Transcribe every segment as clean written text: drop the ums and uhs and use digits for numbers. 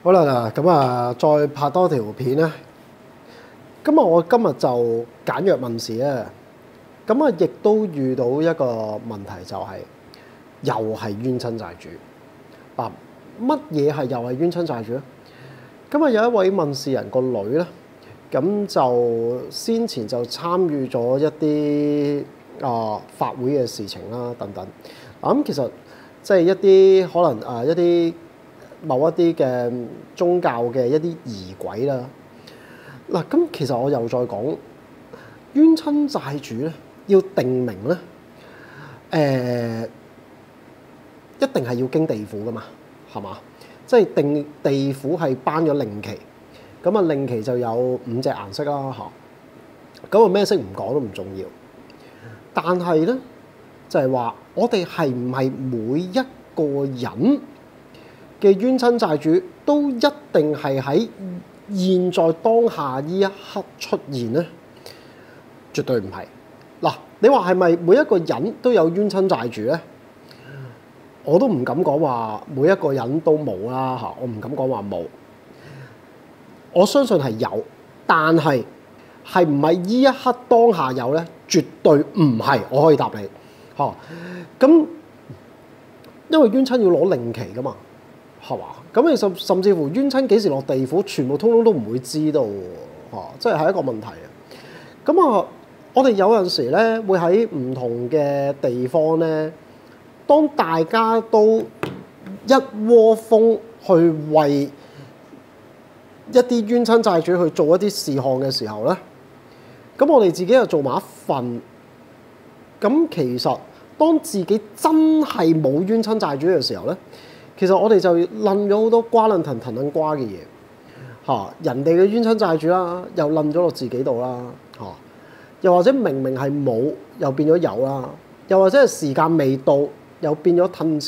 好啦，咁再拍多條片啦。我今日就簡約問事啊。亦都遇到一個問題，就係又係冤親債主。乜嘢係又係冤親債主咧？有一位問事人個女咧，咁就先前就參與咗一啲法會嘅事情啦，等等。咁其實即係一啲可能一啲某一啲嘅宗教嘅一啲儀軌啦。咁其實我又再講冤親債主咧，要定名咧，一定係要經地府噶嘛，係嘛？即係地府係頒咗令旗，令旗就有5隻顏色啦，嚇。咩色唔講都唔重要，但係咧就係話我哋係唔係每一個人嘅冤親債主都一定係喺現在當下呢一刻出現咧？絕對唔係。你話係咪每一個人都有冤親債主咧？我都唔敢講話每一個人都冇啦，嚇！我唔敢講話冇。我相信係有，但係唔係呢一刻當下有咧？絕對唔係。我可以答你，咁因為冤親要攞令旗噶嘛，係嘛？你甚至乎冤親幾時落地府，全部通通都唔會知道喎，即係一個問題啊！我哋有陣時咧，會喺唔同嘅地方咧，當大家都一窩蜂去為一啲冤親債主去做一啲事項嘅時候咧，我哋自己又做埋一份。其實當自己真係冇冤親債主嘅時候咧，其實我哋就冧咗好多瓜撚藤撚瓜嘅嘢，人哋嘅冤親債主啦，又冧咗落自己度啦，又或者明明係冇，又變咗有啦，又或者係時間未到，又變咗褪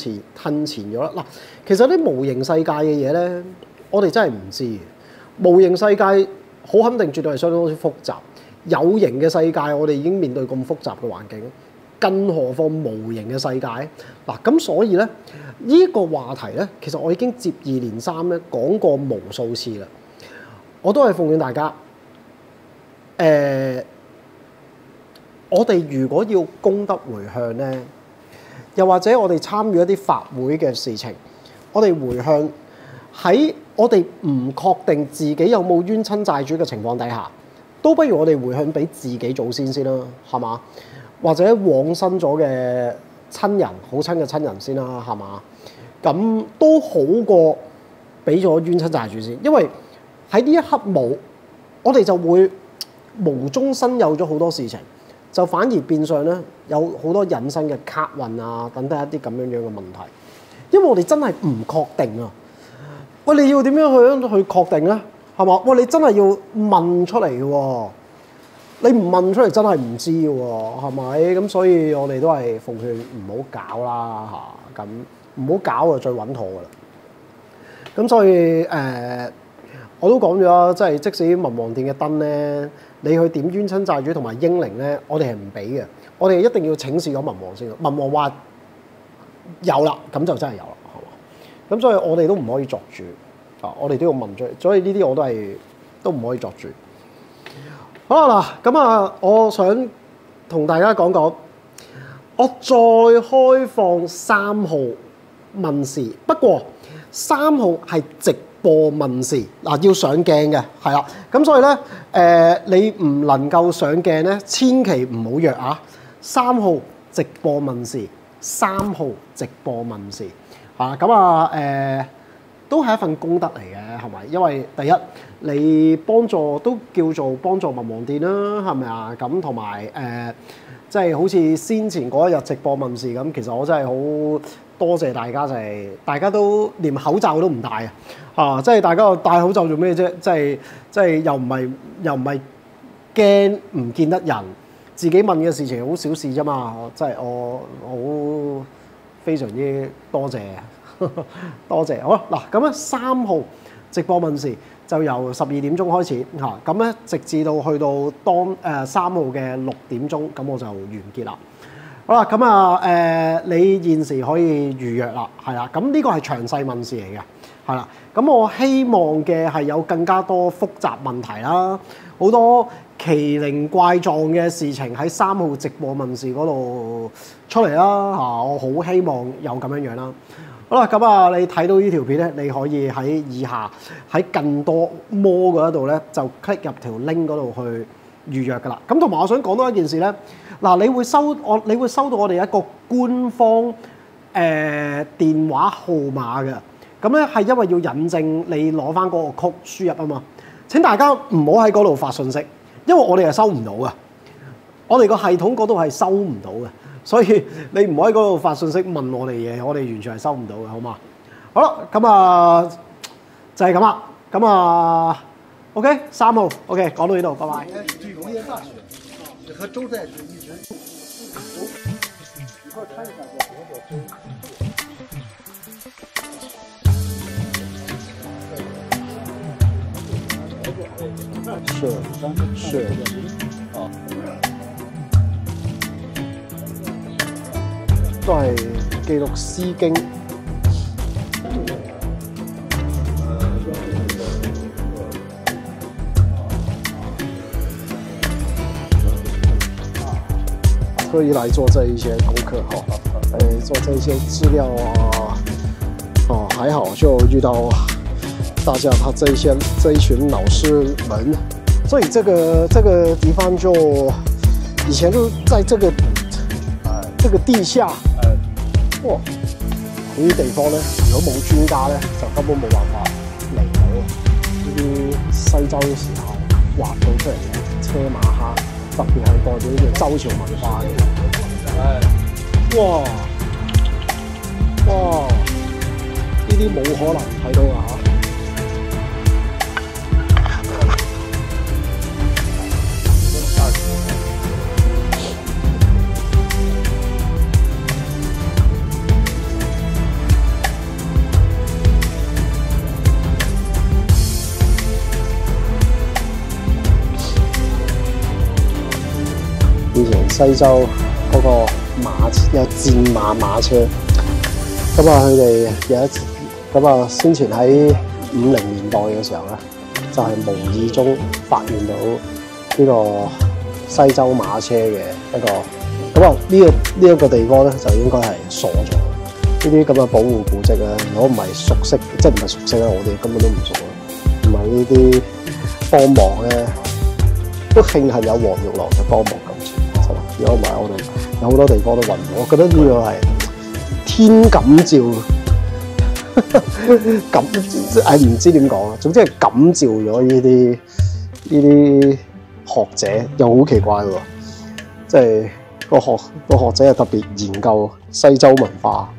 前咗啦。其實啲無形世界嘅嘢咧，我哋真係唔知嘅。無形世界好肯定，絕對係相當之複雜。有形嘅世界，我哋已經面對咁複雜嘅環境，更何況無形嘅世界。咁所以咧，呢個話題咧，其實我已經接二連三咧講過無數次啦。我都係奉勸大家，我哋如果要功德回向咧，又或者我哋參與一啲法會嘅事情，我哋回向喺我哋唔確定自己有冇冤親債主嘅情況底下，都不如我哋回向俾自己祖先先啦，係嘛？或者往生咗嘅親人，好親嘅親人先啦，係嘛？咁都好過俾咗冤親債主先，因為喺呢一刻冇，我哋就會無中生有咗好多事情。就反而變相咧，有好多引申嘅卡運啊，等等一啲咁樣嘅問題，因為我哋真係唔確定啊！你要點樣去確定咧？係嘛？你真係要問出嚟嘅喎，你唔問出嚟真係唔知嘅喎，係咪？咁所以我哋都係奉勸唔好搞啦嚇，咁唔好搞就最穩妥嘅啦。咁所以我都講咗，即係即使民王殿嘅燈咧，你去點冤親債主同埋英靈咧，我哋係唔俾嘅。我哋一定要請示咗民王先。民王話有啦，咁就真係有啦，係嘛？咁所以我哋都唔可以作主我哋都要問出嚟。所以呢啲我都唔可以作主。好啦，嗱，我想同大家講講，我再開放3號問事，不過3號係直播問事要上鏡嘅，係啦。咁所以咧，你唔能夠上鏡咧，千祈唔好約啊。3號直播問事，3號直播問事都係一份功德嚟嘅，係咪？因為第一，你幫助都叫做幫助民王殿啦，係咪啊？咁同埋即係好似先前嗰一日直播問事咁，其實我真係好多謝大家，就係大家都連口罩都唔戴即係大家戴口罩做咩啫？即係又唔係驚唔見得人，自己問嘅事情好小事啫嘛。即係我好非常之多謝。多謝，好啦，嗱，咁咧3號直播問事就由12點鐘開始嚇，咁咧直至到去到當3號嘅6點鐘，咁我就完結啦。好啦，咁你現時可以預約啦，係啦，咁呢個係詳細問事嚟嘅係啦。咁我希望嘅係有更加多複雜問題啦，好多奇靈怪狀嘅事情喺3號直播問事嗰度出嚟啦嚇，我好希望有咁樣啦。好啦，咁啊，你睇到呢條片咧，你可以喺以下喺更多摩嗰度咧，就 click 入條 link 嗰度去預約噶啦。咁同埋我想講多一件事咧，嗱，你會收到我哋一個官方電話號碼嘅，咁咧係因為要引證你攞翻嗰個曲輸入啊嘛。請大家唔好喺嗰度發信息，因為我哋係收唔到嘅，我哋個系統嗰度係收唔到嘅。所以你唔好喺嗰度發信息問我哋嘢，我哋完全係收唔到嘅，好嘛？好啦，咁啊就係咁啦，咁啊 OK 3號 OK 講到呢度，拜拜。農業大學和周在是一直一塊看一下是啊。都係記錄《詩經》。特意來做這一些功課哈，做這一些資料啊，哦，還好就遇到大家他這一群老師們，所以這個地方就以前就在這個地下，哇！呢啲地方咧，如果冇專家咧，就根本冇辦法嚟到呢啲西周嘅時候畫到出嚟嘅車馬蝦，特別係代表呢個周朝文化嘅。哇！哇！呢啲冇可能睇到啊！以前西周嗰個有戰馬馬車，咁啊佢哋有一次，咁啊先前喺50年代嘅時候咧，就係無意中發現到呢個西周馬車嘅一個，咁啊呢一個地方咧就應該係鎖咗。呢啲咁嘅保護古蹟咧，如果唔係熟悉，即係唔係熟悉咧，我哋根本都唔熟啦。唔係呢啲幫忙咧，都慶幸有黃玉郎嘅幫忙今次。如果唔係，我哋有好多地方都揾唔到。我覺得呢個係天感召，唔知點講啊。總之係感召咗呢啲學者，又好奇怪喎。即係個學者係特別研究西周文化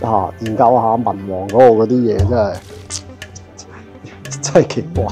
啊，研究下文王嗰個嗰啲嘢，真係奇怪。